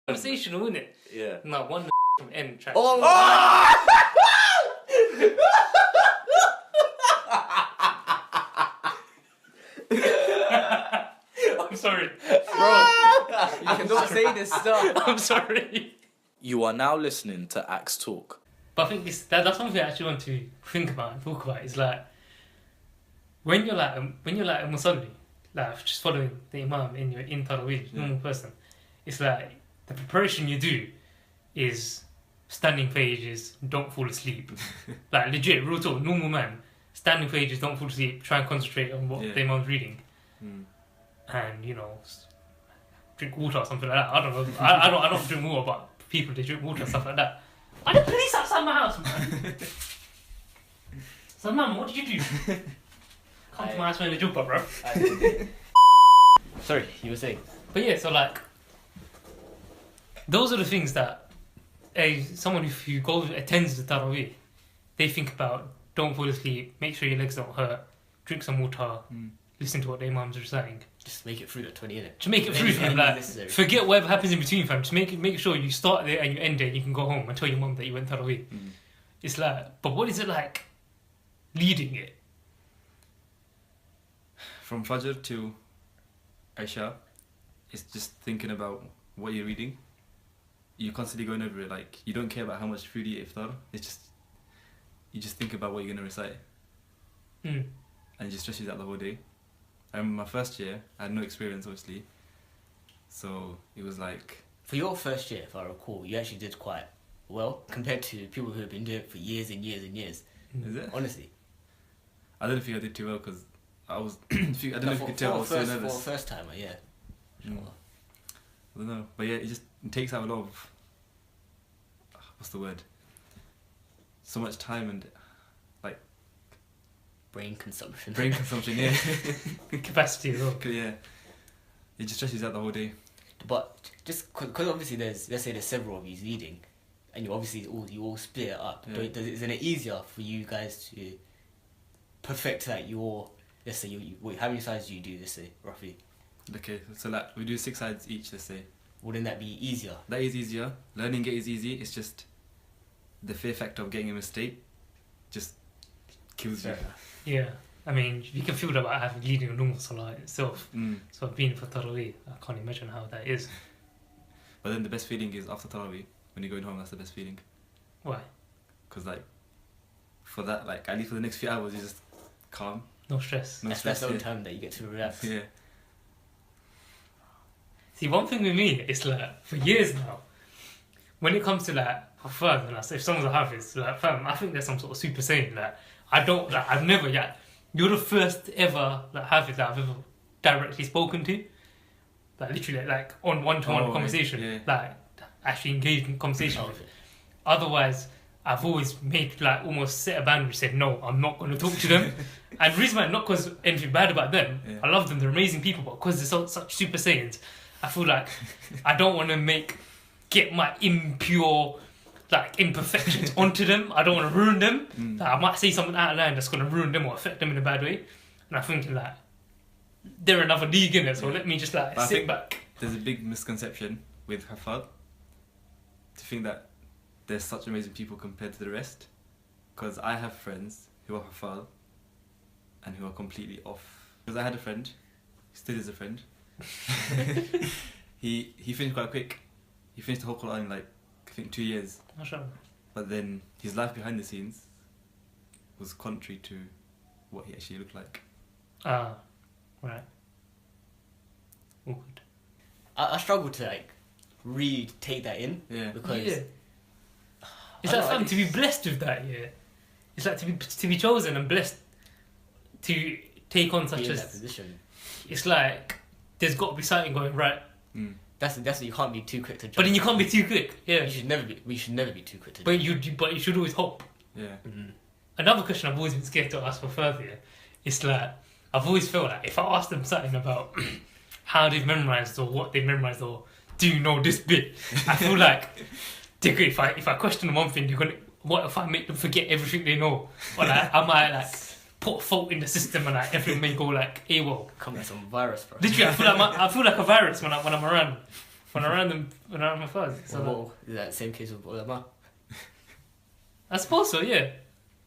Conversational, isn't it? Yeah. No, one from N track. Oh! I'm sorry. Bro. You cannot say this stuff. I'm sorry. You are now listening to Akhs Talk. But I think that's something I actually want to think about and talk about. Is like when you're like a musalli, like just following the imam in Tarawih, normal person. It's like the preparation you do is standing for ages, don't fall asleep. Like legit, real talk, normal man, standing for ages, don't fall asleep, try and concentrate on what the imam's reading, and drink water or something like that. I don't know. I don't drink water, but people they drink water and stuff like that. Why the police outside my house, man? So, man, what did you do? Come to my house when the jumper, bro. Sorry, you were saying? But yeah, so like, those are the things that someone who attends the Tarawih, they think about. Don't fall asleep, make sure your legs don't hurt, drink some water, listen to what the imam's reciting. Just make it through that 20 minutes. Just make it through, fam. Like, forget whatever happens in between, fam. Just make sure you start there and you end there and you can go home and tell your mum that you went Tarawih. It's like, but what is it like leading it? From Fajr to Isha, it's just thinking about what you're reading. You're constantly going over it, like, you don't care about how much food you eat iftar. It's just, you just think about what you're going to recite. And it just stresses out the whole day. I remember my first year, I had no experience, obviously. So it was like... For your first year, if I recall, you actually did quite well compared to people who have been doing it for years and years and years. Is it? Honestly. I don't think I did too well because I was... I don't know if you could tell, I was so nervous. For a first timer, yeah. Sure. I don't know. But yeah, it takes out a lot of... What's the word? So much time and... Brain consumption. Brain consumption, yeah. Capacity as well. Yeah. It just stresses out the whole day. But just because obviously let's say there's several of you leading, and you obviously all split it up. Yeah. Isn't it easier for you guys to perfect like your, let's say how many sides do you do? Let's say roughly. Okay, so like we do 6 sides each. Let's say. Wouldn't that be easier? That is easier. Learning it is easy. It's just the fear factor of getting a mistake just kills you. Yeah, I mean, you can feel that about leading a normal salah itself. So being for Tarawih, I can't imagine how that is. But then the best feeling is after Tarawih, when you're going home, that's the best feeling. Why? Because like, for that, like at least for the next few hours, you're just calm. No stress. That's the only time that you get to relax. Yeah. See, one thing with me, it's like, for years now, when it comes to like, hafidh, and if someone's a hafidh, like, fam, I think there's some sort of super saying, like, I've never yet. You're the first ever hafidh that I've ever directly spoken to, like literally like on one-to-one conversation, like actually engaged in conversation with. Otherwise, I've always made like almost set a boundary, said no, I'm not going to talk to them. And the reason why, not because anything bad about them, I love them, they're amazing people, but because they're such super saiyans, I feel like I don't want to get my impure imperfections onto them. I don't want to ruin them. Like, I might say something out of line that's going to ruin them or affect them in a bad way. And I'm thinking like, they're another league in it, so let me just sit back. There's a big misconception with hafidh to think that there's such amazing people compared to the rest. Because I have friends who are hafidh and who are completely off. Because I had a friend, still is a friend. he finished quite quick. He finished the whole Quran in I think 2 years. But then his life behind the scenes was contrary to what he actually looked like. Ah, right. Awkward. I struggle to take that in. Yeah. Because it's like fun to be blessed with that. Yeah. It's like to be chosen and blessed to take on such that position. It's like there's got to be something going right. That's you can't be too quick to judge. But then you can't be too quick. Yeah. We should never be too quick to judge. But you should always hope. Yeah. Another question I've always been scared to ask for further, it's like I've always felt like if I ask them something about how they've memorized or what they've memorized or do you know this bit, I feel like if I question them one thing, they're gonna. What if I make them forget everything they know? Or I might put a fault in the system and everything may go AWOL. Come like some virus, bro. Literally, I feel like a virus when I'm around. when I ran my first. So Well, is that the same case with ulama? I suppose so, yeah.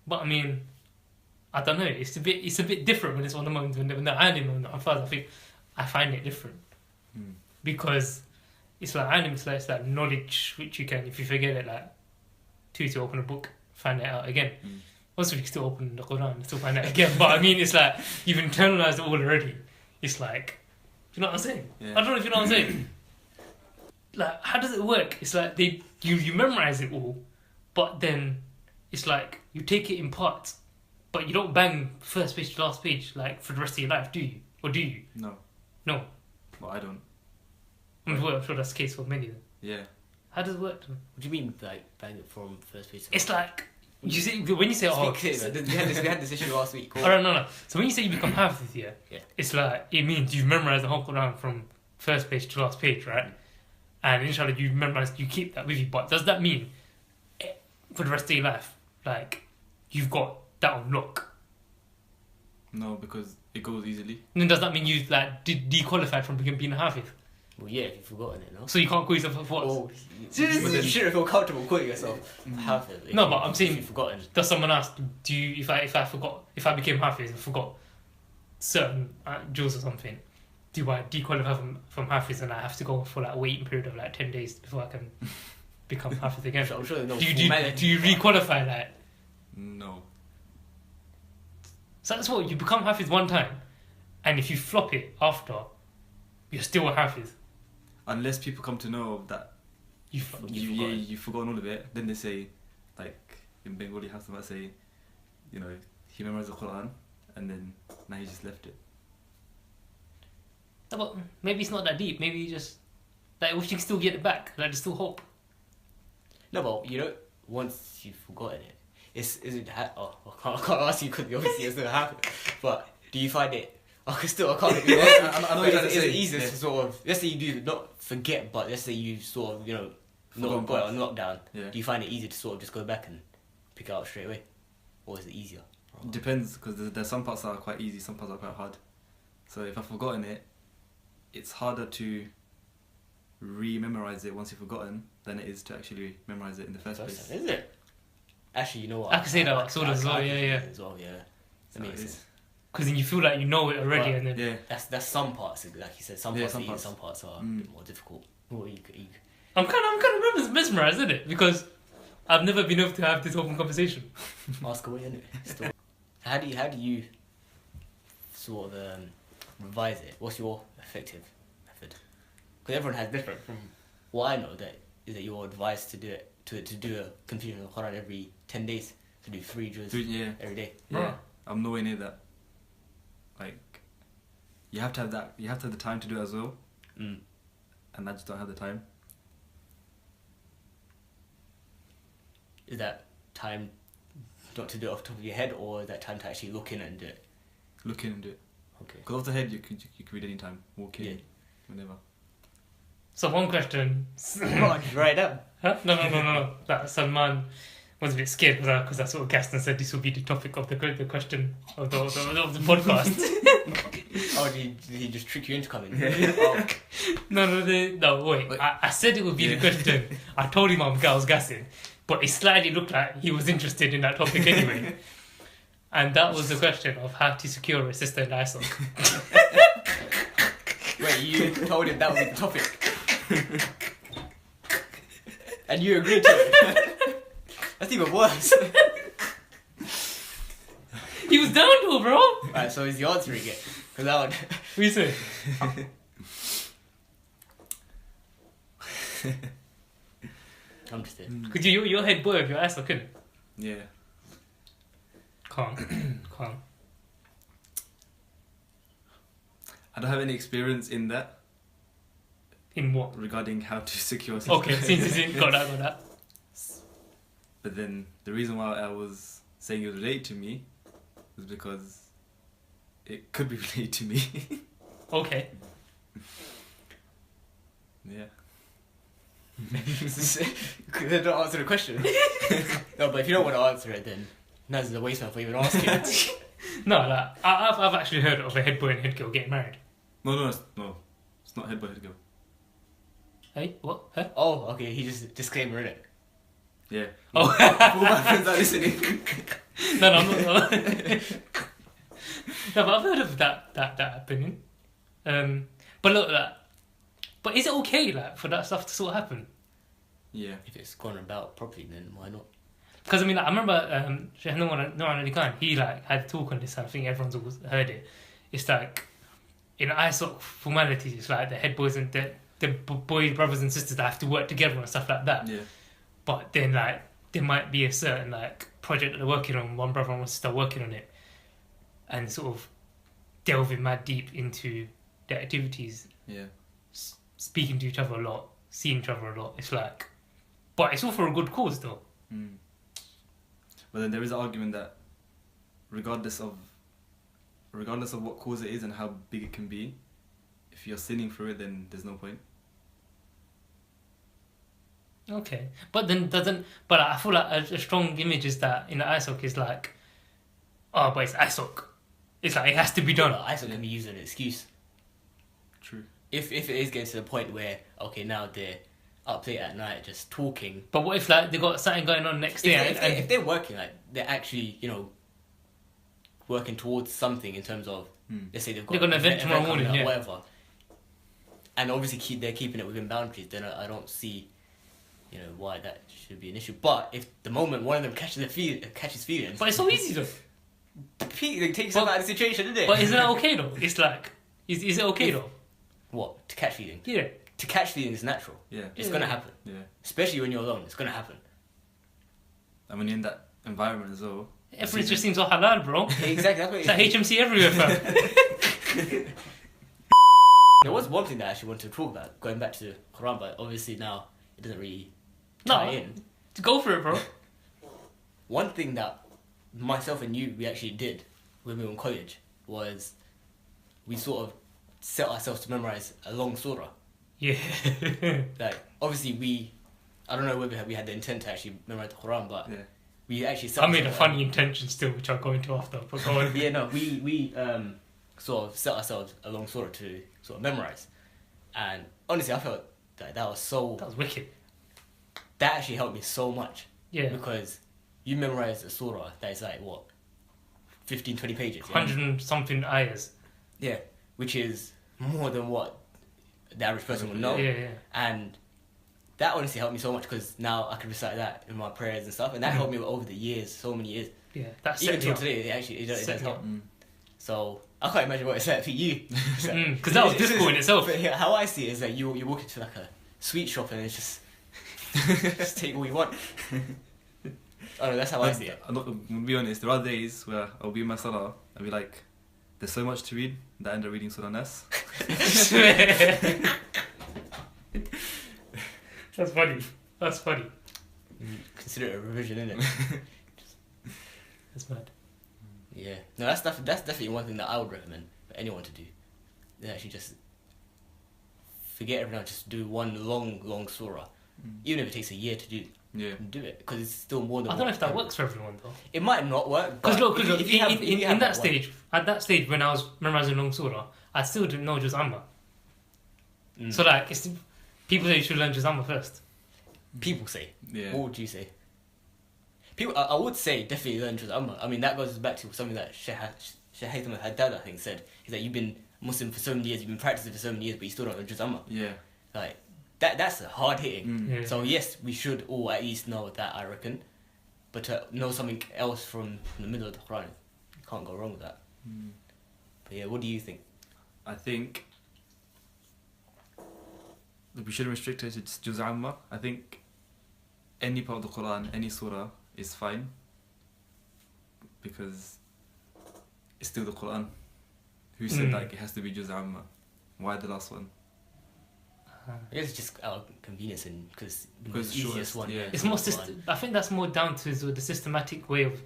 But I mean, I don't know. It's a bit different when it's on the moment when the alim and the hafaz. I find it different because it's like alim. It's like knowledge which you can, if you forget it, like to open a book, find it out again. Also, you can still open the Quran and still find it again. But I mean, it's like you've internalized it all already. It's like, you know what I'm saying? Yeah. I don't know if you know what I'm saying. Like, how does it work? It's like you memorize it all, but then it's like you take it in parts, but you don't bang first page to last page like for the rest of your life, do you? Or do you? No. No. Well, I don't. I'm sure that's the case for many of them. Yeah. How does it work then? What do you mean, like, bang it from first page to It's like you see when you say Speak clear, man. We had this issue last week. I don't know. So when you say you become hafidh, yeah, it's like it means you've memorized the whole Quran from first page to last page, right? And inshallah, you memorize, you keep that with you. But does that mean for the rest of your life, like you've got that on lock? No, because it goes easily. And then does that mean you like dequalified from being a hafidh? Well, yeah, if you've forgotten it, no? So you can't call yourself a what? Oh, you shouldn't feel comfortable calling yourself hafidh. No, but I'm saying, if you've forgotten. Does someone ask, do you, if I became hafidh and forgot certain jewels or something, do I dequalify from hafidh and I have to go for like a waiting period of like 10 days before I can become hafidh again? I'm sure there's no do you requalify that? No. So that's what, you become hafidh one time, and if you flop it after, you're still a hafidh. Unless people come to know that You've forgotten all of it, then they say, like in Bengali, have to say, you know, he memorized the Quran and then now he just left it. No, but maybe it's not that deep. Maybe you just like, if you can still get it back, like there's still hope. No, but you know, once you've forgotten it, I can't ask you because obviously it's not happening. But do you find it? I can't. I know what you're trying to Is say. it easier to sort of, let's say you do not forget, but let's say you sort of, you know, not got it on lockdown. Yeah. Do you find it easier to sort of just go back and pick it up straight away, or is it easier? Depends, because there's some parts that are quite easy, some parts are quite hard. So if I've forgotten it, it's harder to re-memorize it once you've forgotten than it is to actually memorize it in the first place. Is it? Actually, you know what? I can say that sort of as well. Yeah. As well, yeah. So That makes it is. sense. Because then you feel like you know it already, But- and then Yeah. That's some parts, like you said. Some Yeah, parts some are easy, parts. some parts are a bit more difficult. Well, you I'm kind of mesmerized, isn't it? Because I've never been able to have this open conversation. ask away, innit? Still. How do you sort of revise it? What's your effective method? Because everyone has different. From what I know, that is that you're advised to do it to do a completion of the Quran every 10 days, to do 3 juz Yeah. every day. Yeah. Right. I'm nowhere near that. Like, you have to have that. You have to have the time to do it as well, Mm. and I just don't have the time. Is that time not to do it off the top of your head, or is that time to actually look in and do it? Look in and do it. Okay. Because off the head, you can read any time, walk in, Yeah. whenever. So one question. Right down. Huh? No. That Salman was a bit scared because I sort of guessed and said this will be the topic of the question of the podcast. Oh, did he just trick you into coming? No, wait. I said it would be the question. I told him I was guessing, but it slightly looked like he was interested in that topic anyway. And that was the question of how to secure a sister in ISOC. Wait, you told him that was the topic? And you agreed to it? That's even worse. He was down to it, bro. Right, so is the answering it? Because that would... What do you say? I'm interested. Because you're head boy of your ISOC, innit? Yeah. Calm. I don't have any experience in that In what? regarding how to secure. Okay, see, got that. But then the reason why I was saying it was related to me was because it could be related to me. Okay. Yeah. They don't answer the question. No, but if you don't want to answer it, then that's the waste for even asking. No, like, I've actually heard of a head boy and head girl getting married. No, it's not head boy, head girl. Hey, what? Huh? Oh, okay. He just disclaimer in it. Yeah. Oh. For all my friends that are listening. No, I'm not. No, but I've heard of that opinion. But look, but is it okay, like, for that stuff to sort of happen? Yeah. If it's gone about properly, then why not? Because I mean, like, I remember Sheikh Noor Ali Khan, he like had a talk on this, and I think everyone's always heard it. It's like in ISOC formalities, it's like the head boys and the boy brothers and sisters that have to work together and stuff like that. Yeah. But then like there might be a certain like project that they're working on, one brother and one sister working on it, and sort of delving mad deep into their activities, Yeah. speaking to each other a lot, seeing each other a lot. It's like, but it's all for a good cause though. Mm. But then there is an argument that regardless of what cause it is and how big it can be, if you're sinning through it, then there's no point. Okay, but then but I feel like a strong image is that in the ISOC is like, oh, but it's ISOC. It's like it has to be done. ISO can be used as an excuse. True. If it is getting to the point where, okay, now they're up late at night just talking. But what if like they got something going on next day? If they're working, like they're actually, working towards something in terms of, let's say they've got an event tomorrow morning, coming up, yeah. whatever. And obviously they're keeping it within boundaries. Then I don't see, why that should be an issue. But if the moment one of them catches feelings, But it's so easy though. they take yourself out of the situation, isn't it? But isn't that okay though? It's like, is it okay though? What, to catch feelings? Yeah. To catch feelings is natural. Yeah. It's gonna happen. Yeah. Especially when you're alone, it's gonna happen. And when you're in that environment as well. Everything just seems so halal, bro. Exactly. That's what It's like HMC everywhere, fam. There was one thing that I actually wanted to talk about, going back to Quran, but obviously now it doesn't really No. tie in. Go for it, bro. One thing that myself and you, we actually did when we were in college was we sort of set ourselves to memorize a long surah. Yeah. Like, obviously I don't know whether we had the intent to actually memorize the Quran, but Yeah. we actually set I made a ourselves- funny intention still, which I'll go into after. But go on. Yeah, no, we sort of set ourselves a long surah to sort of memorize. And honestly, I felt that That was wicked. that actually helped me so much. Yeah. Because you memorize a surah that is like, what, 15, 20 pages? Yeah? 100 and something ayahs. Yeah, which is more than what the average person would know. Yeah, yeah. And that honestly helped me so much because now I can recite that in my prayers and stuff. And that helped me over the years, so many years. Yeah, that's Even it. till today, it does Set me help. up. So I can't imagine what it's like for you. Because that was disco in itself. But yeah, how I see it is that you walk into like a sweet shop and it's just just take what you want. Oh no, that's how I see it. I'm not, to be honest, there are days where I'll be in my salah, I'll be like, there's so much to read that I end up reading Surah Nas. That's funny. That's funny. Consider it a revision, innit? That's mad. Yeah. No, that's definitely one thing that I would recommend for anyone to do. They actually just forget everything, just do one long surah. Even if it takes a year to do it, because it's still more than. I don't know if that works for everyone though. It might not work. Because look, if you have in that one- stage, at that stage when I was memorizing long surah, I still didn't know Juz Amma. So like, people say you should learn Juz Amma first. People say. Yeah. What would you say? People, I would say definitely learn Juz Amma. I mean, that goes back to something that Sheikh Haddad, I think, said, is that you've been Muslim for so many years, you've been practicing for so many years, but you still don't know Juz Amma. Yeah. Like, that's hard hitting. Yeah. So yes, we should all at least know that, I reckon. But to know something else from the middle of the Quran, you can't go wrong with that. But yeah, what do you think? I think that we shouldn't restrict it to just Juz Amma. I think any part of the Quran, any surah is fine because it's still the Quran. Who said like it has to be Juz Amma? Why the last one? I guess it's just out of convenience and because Because it's the easiest shortest, one. yeah. It's more I think that's more down to sort of the systematic way of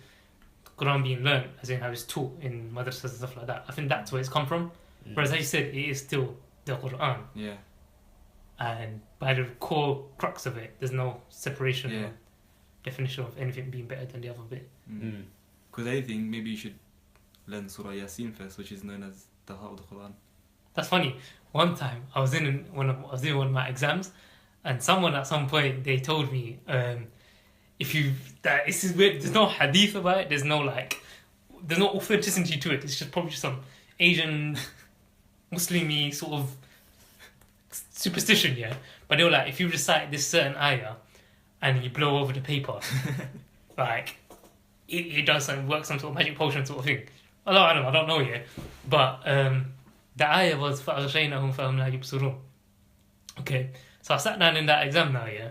Quran being learned, as in how it's taught in madrasas and stuff like that. I think that's where it's come from. Whereas, as you said, it is still the Quran, Yeah. and by the core crux of it, there's no separation Yeah. or definition of anything being better than the other bit. Because anything, maybe you should learn Surah Yasin first, which is known as the heart of the Quran. That's funny. One time I was in one of my exams, And someone at some point, they told me, this is weird, there's no hadith about it, there's no authenticity to it, it's just probably just some Asian, Muslimy sort of superstition, yeah? But they were like, if you recite this certain ayah, and you blow over the paper, like, it does some work, some sort of magic potion sort of thing. I don't know yet. But the ayah was فَأَغْشَيْنَهُمْ فَهُمْ لَا يُبْصِرُونَ. Okay, so I sat down in that exam now, yeah?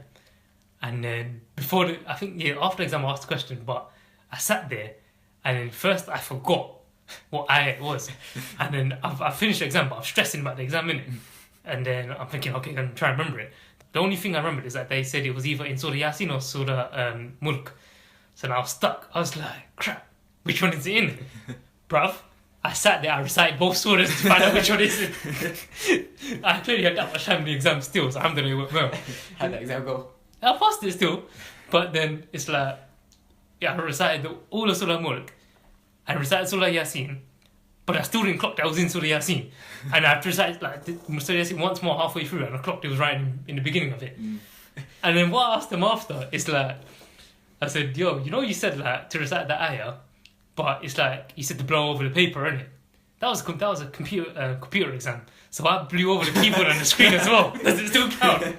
And then after exam I asked the question, but I sat there, and then first I forgot what ayah it was. And then I finished the exam, but I'm stressing about the exam, innit? And then I'm thinking, okay, I'm going to try and remember it. The only thing I remembered is that they said it was either in Surah Yasin or Surah Mulk. So now I was stuck. I was like, crap, which one is it in? Bruv, I sat there, I recited both surahs to find out which one is it. I clearly had that much time in the exam still, so alhamdulillah it went well. How'd that exam go? I passed it still, but then it's like, I recited all of Surah Mulk, I recited Surah Yasin, but I still didn't clock that I was in Surah Yasin. And I had to recite Surah Yasin once more halfway through, and I clocked it was right in the beginning of it. And then what I asked them after, it's like, I said, yo, you said like to recite the ayah, but it's like, you said to blow over the paper, innit? That was a computer exam. So I blew over the keyboard and the screen as well. Does it still count?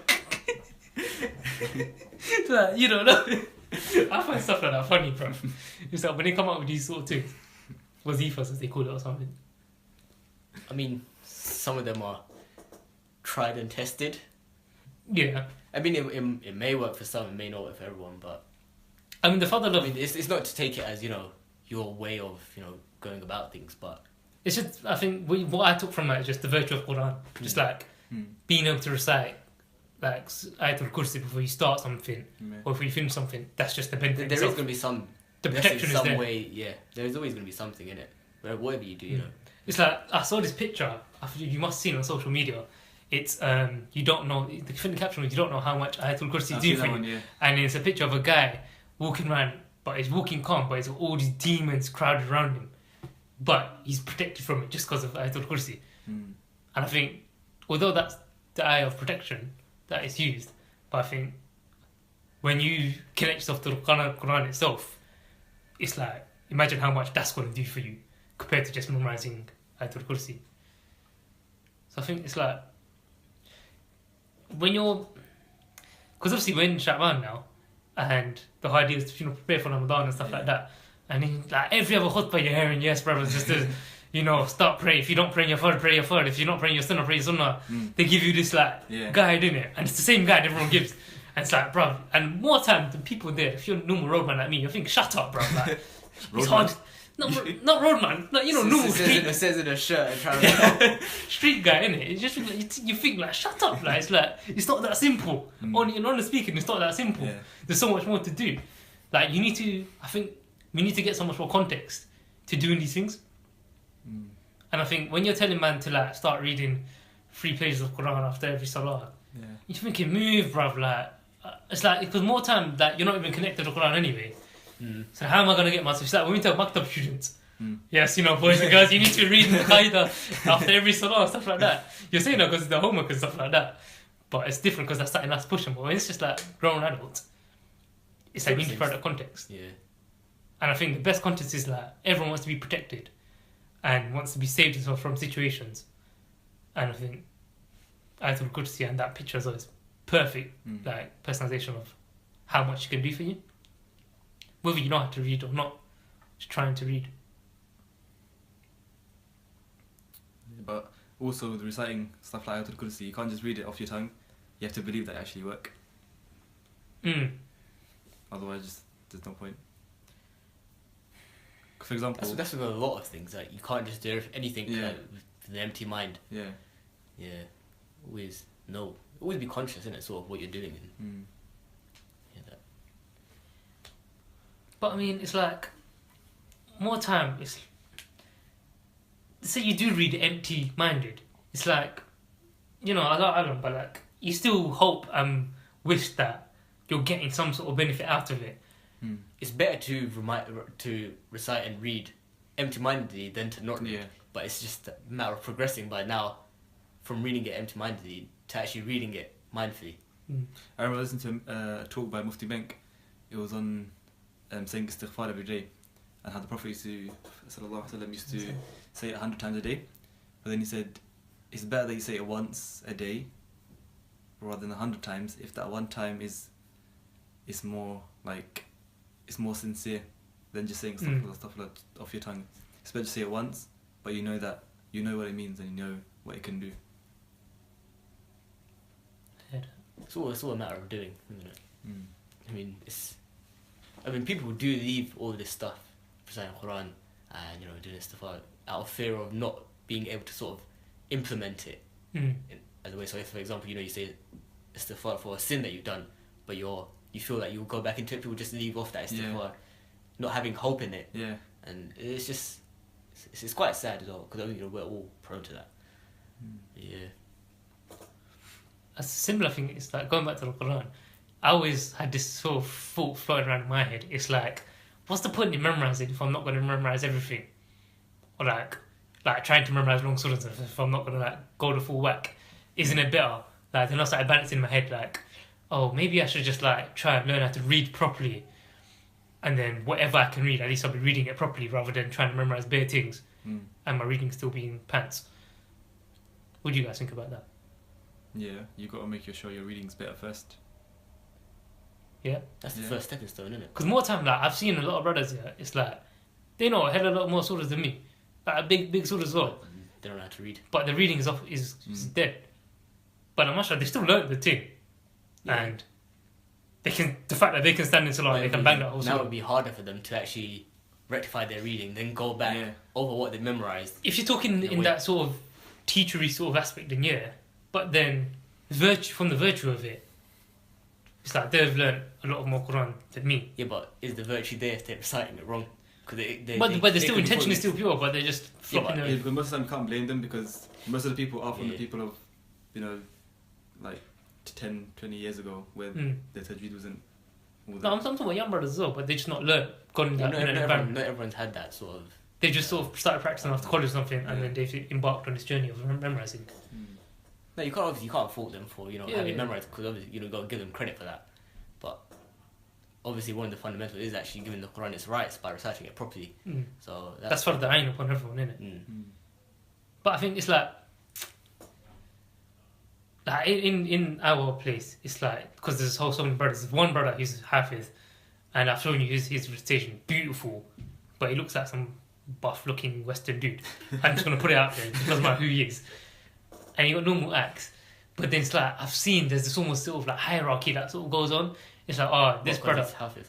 Like, you don't know. I find stuff like that funny, bro. It's like when they come up with these sort of things, wazifas as they call it or something. I mean, some of them are tried and tested. Yeah. I mean, it may work for some, it may not work for everyone, but I mean, the father love. I mean, it's not to take it as your way of going about things, but it's just, I think what I took from that is just the virtue of Quran, just like being able to recite like Ayatul Kursi before you start something or if you finish something. That's just the benefit. There is going to be some. The protection is there. Way, yeah. There's always going to be something in it. Whatever you do, It's like I saw this picture. You must have seen it on social media. It's you don't know. The caption was you don't know how much Ayatul Kursi do for you, and it's a picture of a guy walking around, but he's walking calm, but he's got all these demons crowded around him, but he's protected from it just because of Ayatul Kursi. And I think, although that's the eye of protection that is used, but I think when you connect yourself to the Quran itself, it's like, imagine how much that's going to do for you compared to just memorizing Ayatul Kursi. So I think it's like, when you're, because obviously we're in Sha'ban now, and the idea is to prepare for Ramadan and stuff like that, and then, like every other khutbah you're hearing, yes brothers, just to start praying. If you don't pray in your fard, pray your fard. If you're not praying your sunnah, pray your sunnah. They give you this guide, innit? And it's the same guide everyone gives. And it's like, bruv, and more time the people there, if you're a normal roadman like me, you think, shut up, bruv. Like, it's hard. Not roadman, like, normal street. It says in a shirt and trying to street guy, innit? It's just you think like, shut up, like it's like it's not that simple. On the speaking, it's not that simple. There's so much more to do. Like I think we need to get so much more context to doing these things. And I think when you're telling man to like start reading 3 pages of Quran after every salah, you're thinking, move, bruv. Like it's like, because more time that you're not even connected to the Quran anyway. So how am I gonna get myself? It's like when we tell Maktab students, yes, boys and girls, you need to read the Qaida after every salah and stuff like that. You're saying that because it's the homework and stuff like that, but it's different because that's something that's pushing. But when it's just like grown adults, it's like we need to provide that context. Yeah. And I think the best context is like everyone wants to be protected and wants to be saved himself from situations. And I think Ayatul Kursi and that picture is always perfect, like personalization of how much it can do for you. Whether you know how to read or not, just trying to read. But also with reciting stuff like Ayatul Kursi, you can't just read it off your tongue. You have to believe that it actually work. Otherwise, there's no point. For example, that's with a lot of things. Like you can't just do anything with an empty mind. Yeah. Always be conscious, innit? Sort of what you're doing. But I mean, it's like more time. It's say you do read empty-minded. It's like I don't, but like you still hope and wish that you're getting some sort of benefit out of it. It's better to recite and read empty-mindedly than to not read. But it's just a matter of progressing by now from reading it empty-mindedly to actually reading it mindfully. I remember listening to a talk by Mufti Bank. It was on saying istighfar every day, and how the Prophet used to say it 100 times a day. But then he said, it's better that you say it once a day rather than 100 times, if that one time is more sincere than just saying stuff off your tongue. It's better to say it once, but you know what it means and you know what it can do. It's all a matter of doing, isn't it? I mean, people do leave all this stuff, reciting Quran and doing this stuff out of fear of not being able to sort of implement it as a way. So if, for example, you say istighfar for a sin that you've done, but you feel like you'll go back into it, people just leave off that istighfar, not having hope in it. Yeah. And it's quite sad as well, because we're all prone to that. Yeah. A similar thing is like going back to the Quran. I always had this sort of thought floating around in my head. It's like, what's the point in memorizing if I'm not going to memorize everything? Or like trying to memorize long surahs if I'm not going to go the full whack. Isn't it better? Then I started balancing in my head oh, maybe I should just try and learn how to read properly, and then whatever I can read, at least I'll be reading it properly rather than trying to memorize bare things and my reading still being pants. What do you guys think about that? Yeah, you got to make sure your reading's better first. Yeah, that's the first stepping stone, isn't it? Because more time, I've seen a lot of brothers here. It's they know a hell of a lot more surahs than me, big surahs as well. They don't know how to read, but the reading is dead. But I'm not sure they still learn the thing, and the fact that they can stand in salah, they can bang that whole surah. Now it would be harder for them to actually rectify their reading, then go back over what they memorized. If you're talking in that sort of teachery sort of aspect, then but then from the virtue of it, it's they've learned a lot more Quran than me. Yeah, but is the virtue there if they're reciting it wrong? But the still intention is still pure, but they're just flopping their... But most of the time you can't blame them, because most of the people are from the people of, 10, 20 years ago, where their tajweed wasn't all that. No, I'm talking about young brothers as well, but they just not learned, gone in that environment. Not everyone's had that sort of... They just sort of started practicing after college or something, and then they've embarked on this journey of memorising. No, you can't fault them for having memorized, because obviously you got to give them credit for that. But obviously one of the fundamentals is actually giving the Quran its rights by reciting it properly. So that's for the ayn upon everyone, isn't it? But I think it's in our place, it's because there's so many brothers. There's one brother who's HAFIZ, and I've shown you his recitation, beautiful, but he looks like some buff-looking Western dude. I'm just gonna put it out there because of who he is. And he got normal acts, but then it's I've seen there's this almost sort of hierarchy that sort of goes on. It's this brother. HAFIZ.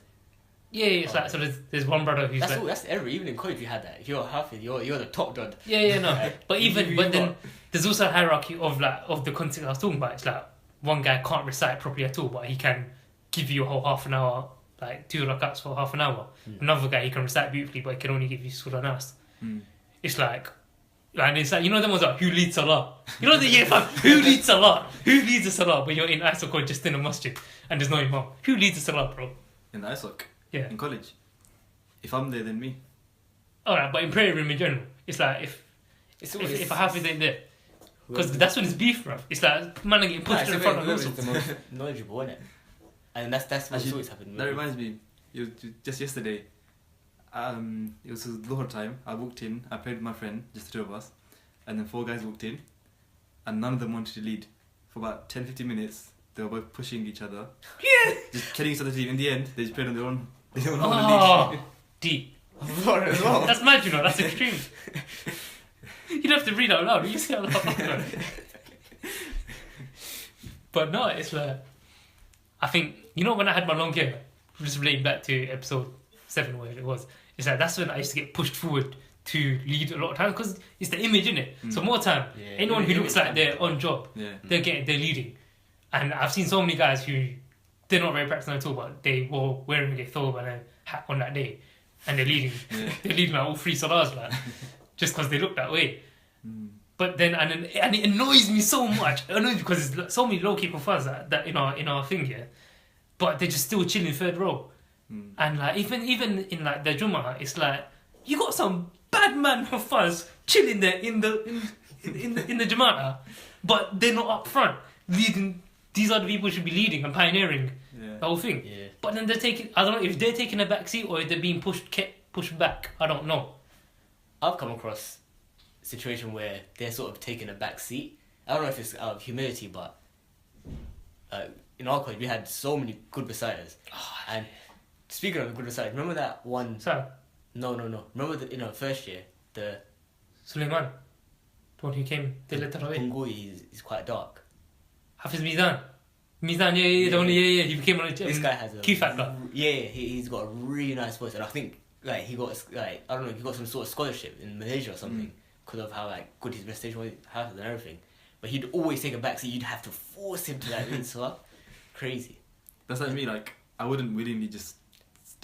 Yeah, it's so there's one brother who's that's every even in college you had that. If you're a HAFIZ, you're the top dog. Yeah, no. But then there's also a hierarchy of the context I was talking about. It's one guy can't recite properly at all, but he can give you a whole half an hour, 2 rakats for half an hour. Another guy, he can recite beautifully, but he can only give you Surah Nas. It's and it's them ones who leads Salah? Who leads Salah? Who leads the Salah? But you're in ISOC or just in a masjid and there's no imam. Who leads the Salah, bro? In the ISOC? Yeah. In college? If I'm there, then me. Alright, but in prayer room in general, it's if a HAFIZ ain't there. Because that's when it's beef, bro. It's man are getting pushed to the front of the most knowledgeable, isn't it? And that's what's always happened. That reminds me, it was just yesterday. It was Dhuhr time. I walked in, I played with my friend, just the 2 of us, and then 4 guys walked in, and none of them wanted to lead. For about 10-15 minutes, they were both pushing each other. Yeah! Just killing each other. In the end, they just played on their own. They don't know how to lead. Deep. That's mad, that's extreme. You don't have to read out loud, you say out loud. But no, it's I think, when I had my long hair, just relating back to episode 7, whatever it was, it's that's when I used to get pushed forward to lead a lot of times, because it's the image, innit? So more time, anyone who looks like they're on job, they're leading. And I've seen so many guys who, they're not very practicing at all, but they were wearing their thobe and a hat on that day, and they're leading. They're leading all 3 salahs, just because they look that way. But then, and it annoys me so much. It annoys me because there's so many low-key kuffars that in our thing here, but they're just still chilling 3rd row. And even in the Jummah, it's you got some bad man kuffars chilling there in the Jama'ah, but they're not up front leading these are the people who should be leading and pioneering Yeah. the whole thing. Yeah. But then they're taking, I don't know if they're taking a back seat or if they're being pushed back. I don't know. I've come across a situation where they're sort of taking a back seat. I don't know if it's out of humility, but in our college we had so many good reciters. And speaking of good reciters, remember that one? So, No. Remember first year the Suleiman, the one who came, they let that away. Pungui is quite dark. Hafiz Mizan. Yeah, the one, yeah, he became on a This guy has a Q factor. Yeah, he's got a really nice voice, and I think like he got like I don't know, he got some sort of scholarship in Malaysia or something because of how like good his recitation was, and everything. But he'd always take a back seat. You'd have to force him to like read Salah. Crazy. That's like me. Like I wouldn't willingly just.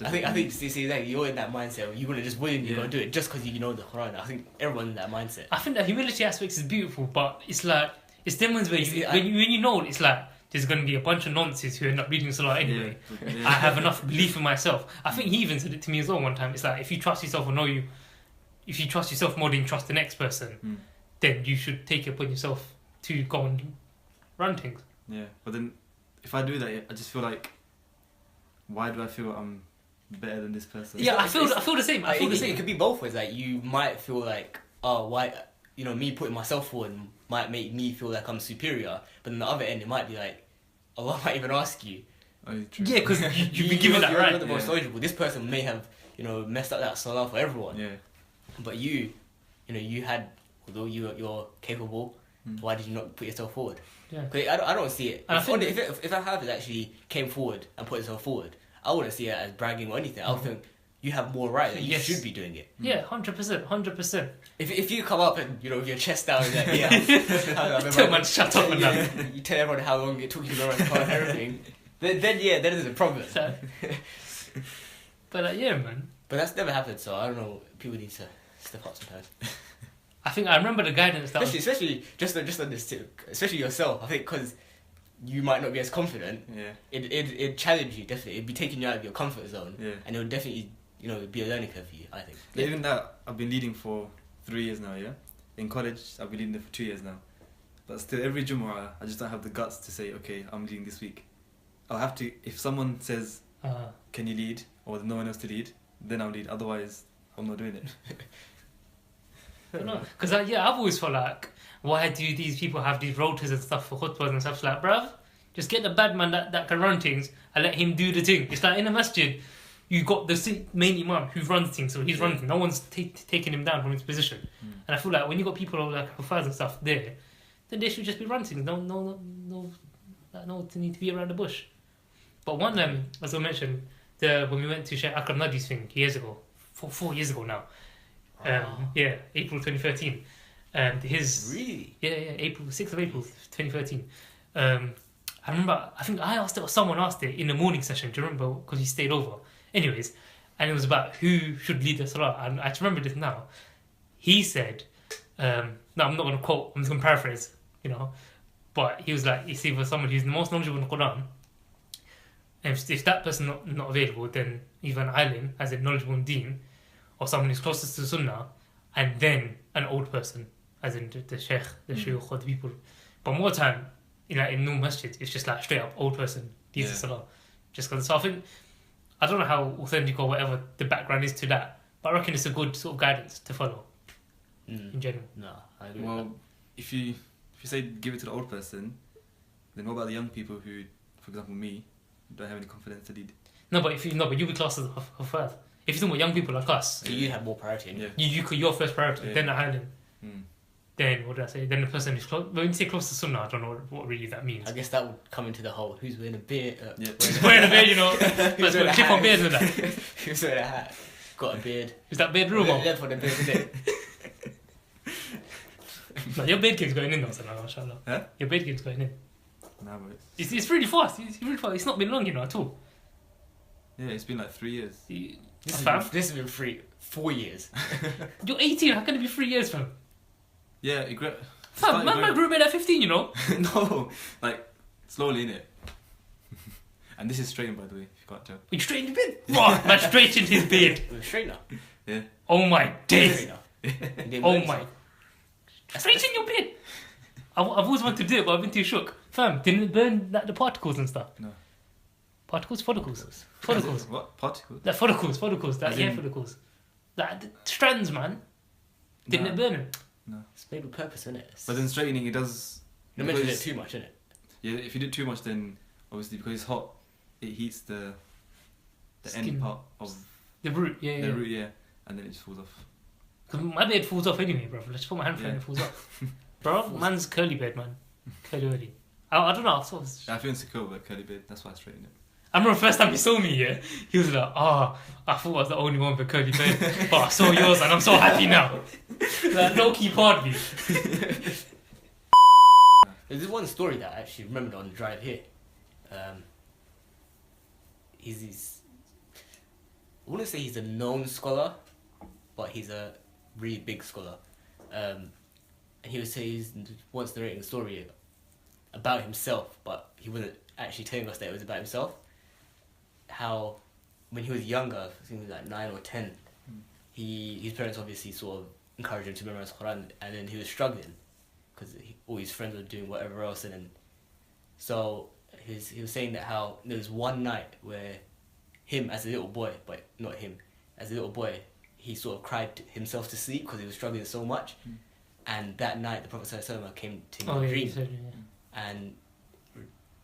I think see like you're in that mindset where you want to just willingly Yeah. go do it just because you know the Quran. I think everyone's in that mindset. I think that humility aspect is beautiful, but it's like, it's them ones where It's- when you know it's like, there's going to be a bunch of nonsense who end up reading Salah anyway. Yeah. I have enough belief in myself. I think he even said it to me as well one time. It's like, if you trust yourself if you trust yourself more than you trust the next person, then you should take it upon yourself to go and run things. Yeah, but then if I do that, I just feel like, why do I feel I'm better than this person? Yeah, I it's- feel the same. I feel the It same. could be both ways. Like you might feel like, oh, why, me putting myself forward might make me feel like I'm superior. But on the other end, it might be like, Allah might even ask you. Oh, true. Yeah, because you've been given that you're right. the most knowledgeable. This person may have, messed up that salah for everyone. Yeah. But you had, although you're capable, why did you not put yourself forward? Yeah. 'Cause I don't see it. And I think- If a Hafiz actually came forward and put himself forward, I wouldn't see it as bragging or anything. I would think you have more right. That you Yes. should be doing it. Yeah, 100%. If you come up and with your chest down and like, Tell man, shut up and that. you tell everyone how long it took you to memorize the Quran and everything, then there's a problem. So, but yeah, man. But that's never happened, so I don't know. People need to step up sometimes. I think I remember the guidance that was, Especially just on this tip, especially yourself. I think because you might not be as confident. Yeah. It'd challenge you definitely. It'd be taking you out of your comfort zone. Yeah. And it would definitely be a learning curve for you. I think. Even that, I've been leading for 3 years now. Yeah. In college, I've been leading for 2 years now. But still, every Jumu'ah, I just don't have the guts to say, okay, I'm leading this week. I'll have to, if someone says, can you lead, or there's no one else to lead, then I'll lead. Otherwise, I'm not doing it. because I've always felt like, why do these people have these rotas and stuff for khutbahs and stuff? Like, bruv, just get the bad man that can run things and let him do the thing. It's like in a masjid, you got the main imam who runs things, so he's running things. No one's taking him down from his position. And I feel like when you got people like HAFIZ and stuff there, then they should just be running things. No need to be around the bush. But one, as I mentioned, when we went to Sheikh Akram Nadi's thing years ago, 4 years ago now. April 2013. And his Really? April 6th of April 2013. I remember, I think I asked it or someone asked it in the morning session. Do you remember? Because he stayed over. Anyways, and it was about who should lead the salah. And I just remember this now. He said, no, I'm not going to quote. I'm just going to paraphrase. But he was like, it's either someone who's the most knowledgeable in the Quran. And if that person not available, then either an alim, as in knowledgeable in Deen, or someone who's closest to Sunnah, and then an old person, as in the sheikh, the shuyukh, or the people. But more time, in new masjid, it's just like straight up old person leads the salah. Just because. So I think, I don't know how authentic or whatever the background is to that, but I reckon it's a good sort of guidance to follow in general. No, I agree. Well, if you say give it to the old person, then what about the young people who, for example, me, don't have any confidence to lead? No, but you'll be classed as a first. If you're talking about young people like us, So you have more priority. Yeah. you're first priority, then the Highland. Mm. Then what did I say? Then the person who's close. When you say close to Sunnah, I don't know what really that means. I guess that would come into the whole who's wearing a beard. He's wearing a beard, Who's wearing a chip on hat? beard with that. Who's wearing a hat? Got a beard. Is that beard rumor? Left for the beard, isn't it? No, your beard game's going in though, Salah, mashallah. Huh? Your beard game's going in. Nah, but It's really fast. It's really fast. It's not been long, at all. it's been like 3 years. This has been 4 years. You're 18. How can it be 3 years, fam? Yeah, it grew. Fam, my grew beard at 15. No, like slowly innit. And this is straightened, by the way, if you can't tell. You straightened your beard. What? Man straightened his beard. With a straightener. Yeah. Oh my days. Straightener. Oh my. Straighten your beard. I've always wanted to do it, but I've been too shook. Fam, didn't it burn like the particles and stuff? No. Follicles. What? Particles? The follicles, that As hair in- follicles. Like the strands, man. Didn't Nah. it burn them? No. It's made with purpose, isn't it? But then straightening, it does... You mentioned it because- too much, isn't it? Yeah, if you do too much, then obviously because it's hot, it heats the Skin. end part of The root, yeah. the root, yeah, and then it just falls off. Cause my beard falls off anyway, bro. Let's put my hand through and it falls off. Bro, man's curly beard, man. Curly. I don't know. I feel insecure with curly beard, that's why I straightened it. I remember the first time he saw me, yeah, he was like, I thought I was the only one with curly beard, but I saw yours and I'm so happy now. Like, low-key pardon me. There's one story that I actually remembered on the drive here. He's I wouldn't say he's a known scholar, but he's a really big scholar. And he would say he's once narrating a story about himself, but he wasn't actually telling us that it was about himself. How when he was younger, I think he was like 9 or 10, his parents obviously sort of encouraged him to memorize Quran, and then he was struggling because all his friends were doing whatever else, and then so he was saying that how there was one night where him as a little boy, but not him, as a little boy, he sort of cried himself to sleep because he was struggling so much, and that night the Prophet ﷺ came to him in a dream He said, yeah. and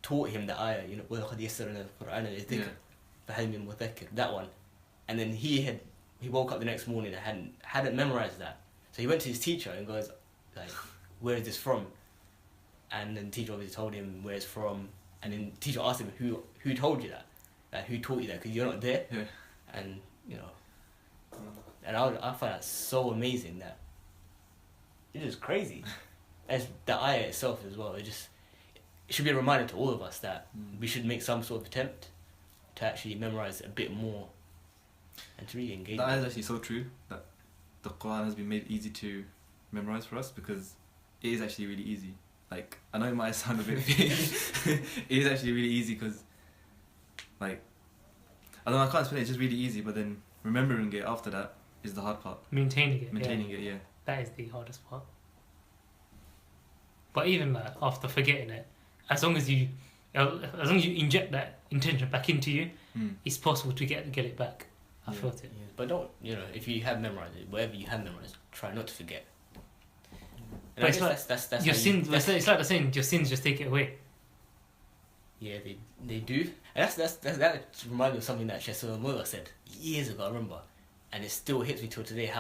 taught him the ayah, you know, وَلَقَدْ يَسَّرْنَا الْقُرْآنَ لِلذِّكْرِ فَهَلْ مِن مُدَّكِّرٍ, that one. And then he woke up the next morning and hadn't memorized that. So he went to his teacher and goes, like, where is this from? And then the teacher obviously told him where it's from. And then the teacher asked him, who told you that? Like, who taught you that? Because you're not there. Yeah. And, you know, and I find that so amazing that it's just crazy. As the ayah itself as well, it should be a reminder to all of us that we should make some sort of attempt to actually memorize a bit more and to really engage. That is actually so true, that the Quran has been made easy to memorize for us, because it is actually really easy. Like, I know it might sound a bit it is actually really easy because, like, I don't know, I can't explain it, it's just really easy, but then remembering it after that is the hard part. Maintaining it. Yeah. That is the hardest part. But even like, after forgetting it, as long as you inject that intention back into you, it's possible to get it back. I felt it. Yeah, but don't, you know, if you have memorized it, whatever you have memorized, try not to forget. And But it's like that's your how sins. It's like the saying, your sins just take it away. Yeah, they do. And that reminds me of something that Sheikh Mullah said years ago, I remember, and it still hits me till today.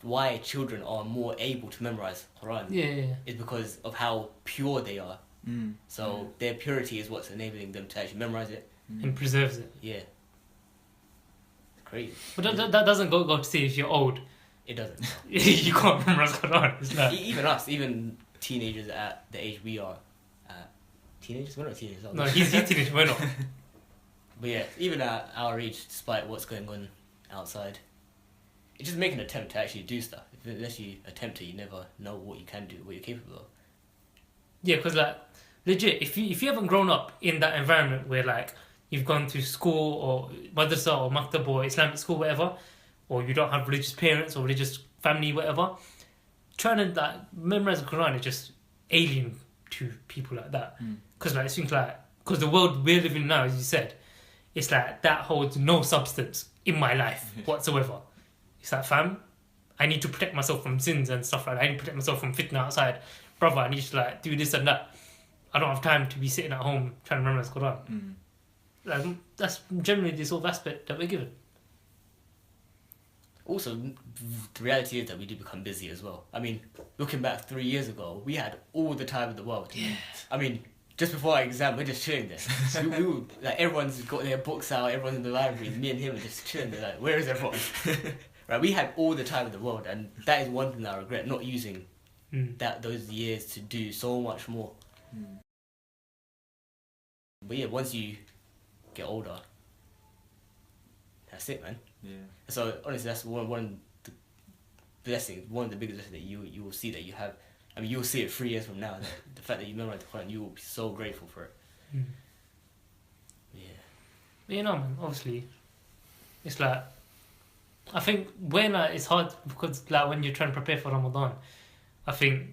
Why children are more able to memorize Quran Yeah. is because of how pure they are. So their purity is what's enabling them to actually memorize it. And preserves it. Yeah. Crazy. But that doesn't go to say if you're old. It doesn't. You can't memorize Quran. It's like, Even us, even teenagers at the age we are. Teenagers? We're not teenagers. Are we? no, he's teenage. We're not. But yeah, even at our age, despite what's going on outside, it's just make an attempt to actually do stuff. Unless you attempt it, you never know what you can do, what you're capable of. Yeah, because like legit, if you haven't grown up in that environment where like you've gone to school or madrasa or maktab or Islamic school, whatever, or you don't have religious parents or religious family, whatever, trying to like memorize the Quran is just alien to people like that. Because like it seems like because the world we're living now, as you said, it's like that holds no substance in my life whatsoever. It's like, fam, I need to protect myself from sins and stuff like that. I need to protect myself from fitna outside. Brother, I need to like do this and that. I don't have time to be sitting at home trying to memorize Quran. Like, that's generally the sort of aspect that we're given. Also, the reality is that we do become busy as well. I mean, looking back 3 years ago, we had all the time in the world. Yeah. I mean, just before our exam, we're just chilling there. we were, like, everyone's got their books out, everyone's in the library, me and him are just chilling there, like, where is everyone? Right, we had all the time in the world, and that is one thing that I regret, not using those years to do so much more. But yeah, once you get older, that's it, man. Yeah. So honestly, that's one of the blessings, one of the biggest blessings that you will see that you have. I mean, you will see it 3 years from now. The fact that you memorize the Quran, you will be so grateful for it. Yeah. But you know, man, obviously, it's like, I think when it's hard because like when you're trying to prepare for Ramadan, I think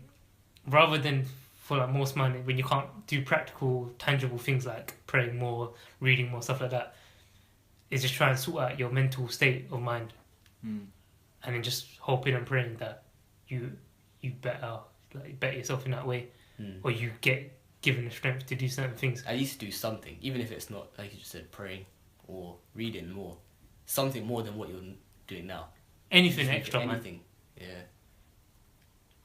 rather than for like most man, when you can't do practical, tangible things like praying more, reading more, stuff like that, is just try and sort out your mental state of mind, and then just hoping and praying that you better yourself in that way, or you get given the strength to do certain things. At least do something, even if it's not like you just said, praying or reading more, something more than what you're doing now. Anything extra, anything, man. Yeah.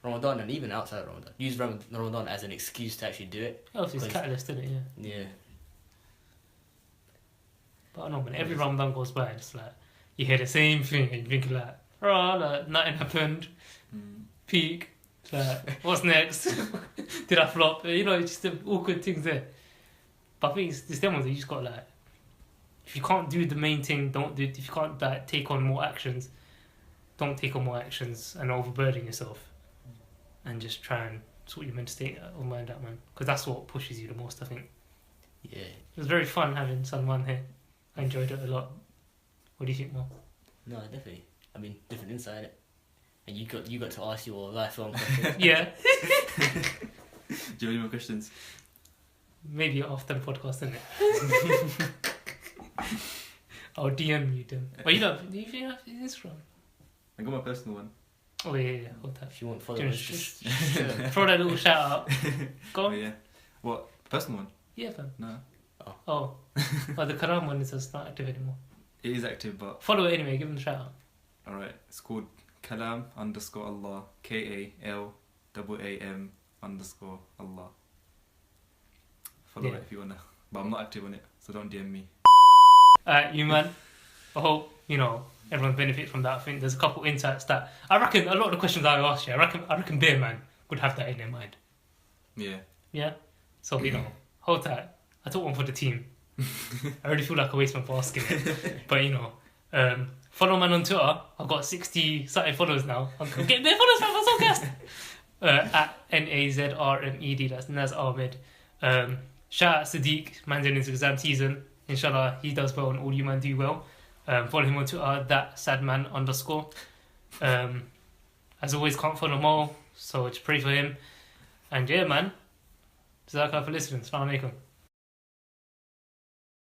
Ramadan, and even outside Ramadan, use Ramadan as an excuse to actually do it. Oh, it's catalyst, isn't it? Yeah. Yeah. But I know, when every Ramadan goes by, it's like you hear the same thing and you think like, oh, like, nothing happened. Peak. It's like, what's next? Did I flop? You know, it's just the awkward things there. But I think it's them ones that you just got like, if you can't do the main thing, don't do it. If you can't like take on more actions, don't take on more actions and overburden yourself. And just try and sort your mental state of mind out, man. Because that's what pushes you the most, I think. Yeah. It was very fun having Salman here. I enjoyed it a lot. What do you think, Mo? No, definitely. I mean, different insight, innit? And you got to ask your lifelong questions. Yeah. Do you have any more questions? Maybe after the podcast, innit? I'll DM you them. Oh, you don't? Do you think you have Instagram? I got my personal one. Oh, yeah. Hold that. If you want followers, Just just throw that little shout out. Go Oh on. yeah. What? Personal one? Yeah, fam. No. Oh. Well, the Karam one is just not active anymore. It is active, but Follow it anyway. Give them a shout out. alright. It's called Kalam_Allah. KALAAM_Allah. Follow Yeah. it if you wanna. But I'm not active on it, so don't DM me. Alright, you man. I hope, everyone benefits from that. I think there's a couple insights that I reckon a lot of the questions I asked you, I reckon Beer Man would have that in their mind. Yeah. Yeah? So, hold tight. I took one for the team. I already feel like a waste man for asking it. But, follow man on Twitter. I've got 60 something followers now. I'm getting their followers from my podcast. At NAZRMED, that's Naz Ahmed. Shout out Sadiq, man's in his exam season. Inshallah, he does well and all you man do well. Follow him on Twitter, @sadman_. As always, can't follow Mo, so just pray for him. And yeah, man. Jazakallah for listening. Assalamu alaikum.